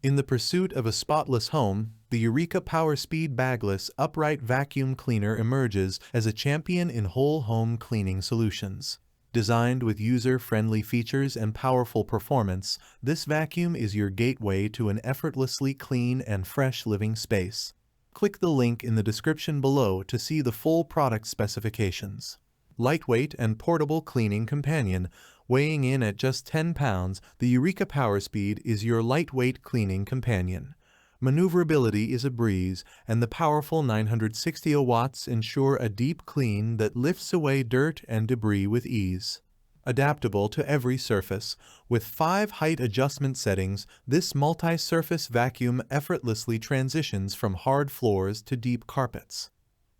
In the pursuit of a spotless home, the Eureka PowerSpeed Bagless upright vacuum cleaner emerges as a champion in whole home cleaning solutions. Designed with user-friendly features and powerful performance, this vacuum is your gateway to an effortlessly clean and fresh living space. Click the link in the description below to see the full product specifications. Lightweight and portable cleaning companion. Weighing in at just 10 pounds, the Eureka PowerSpeed is your lightweight cleaning companion. Maneuverability is a breeze, and the powerful 960 watts ensure a deep clean that lifts away dirt and debris with ease. Adaptable to every surface. With 5 height adjustment settings, this multi-surface vacuum effortlessly transitions from hard floors to deep carpets.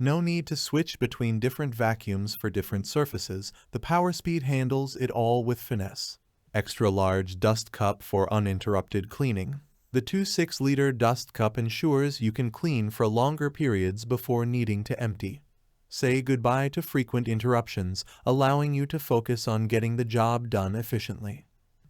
No need to switch between different vacuums for different surfaces. The PowerSpeed handles it all with finesse. Extra large dust cup for uninterrupted cleaning. The 2.6-liter dust cup ensures you can clean for longer periods before needing to empty. Say goodbye to frequent interruptions, allowing you to focus on getting the job done efficiently.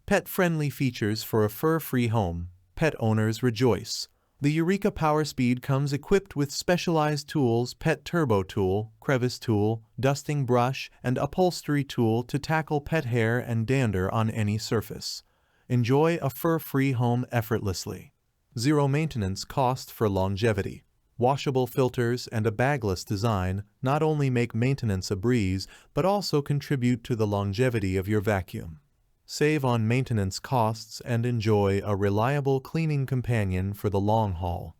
Pet-friendly features for a fur-free home. Pet owners rejoice. The Eureka PowerSpeed comes equipped with specialized tools: Pet Turbo Tool, Crevice Tool, Dusting Brush, and Upholstery Tool to tackle pet hair and dander on any surface. Enjoy a fur-free home effortlessly. Zero maintenance cost for longevity. Washable filters and a bagless design not only make maintenance a breeze, but also contribute to the longevity of your vacuum. Save on maintenance costs and enjoy a reliable cleaning companion for the long haul.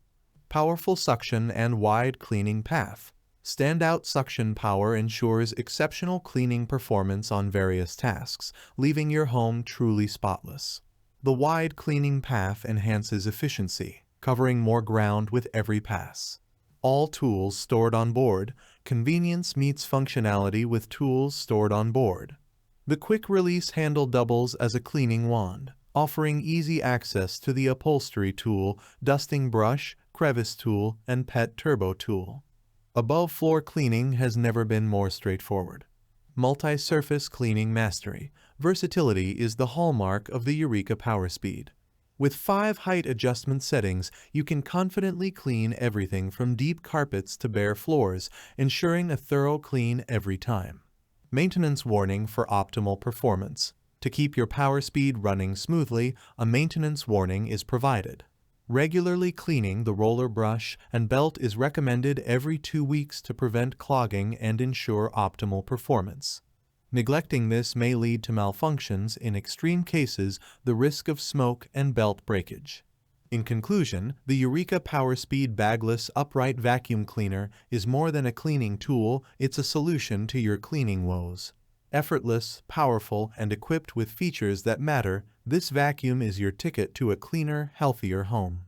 Powerful suction and wide cleaning path. Standout suction power ensures exceptional cleaning performance on various tasks, leaving your home truly spotless. The wide cleaning path enhances efficiency, covering more ground with every pass. All tools stored on board. Convenience meets functionality with tools stored on board. The quick-release handle doubles as a cleaning wand, offering easy access to the upholstery tool, dusting brush, crevice tool, and pet turbo tool. Above-floor cleaning has never been more straightforward. Multi-surface cleaning mastery. Versatility is the hallmark of the Eureka PowerSpeed. With 5 height adjustment settings, you can confidently clean everything from deep carpets to bare floors, ensuring a thorough clean every time. Maintenance warning for optimal performance. To keep your PowerSpeed running smoothly, a maintenance warning is provided. Regularly cleaning the roller brush and belt is recommended every 2 weeks to prevent clogging and ensure optimal performance. Neglecting this may lead to malfunctions, in extreme cases, the risk of smoke and belt breakage. In conclusion, the Eureka PowerSpeed Bagless Upright Vacuum Cleaner is more than a cleaning tool, it's a solution to your cleaning woes. Effortless, powerful, and equipped with features that matter, this vacuum is your ticket to a cleaner, healthier home.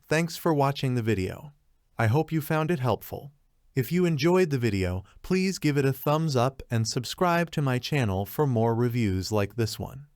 Thanks for watching the video. I hope you found it helpful. If you enjoyed the video, please give it a thumbs up and subscribe to my channel for more reviews like this one.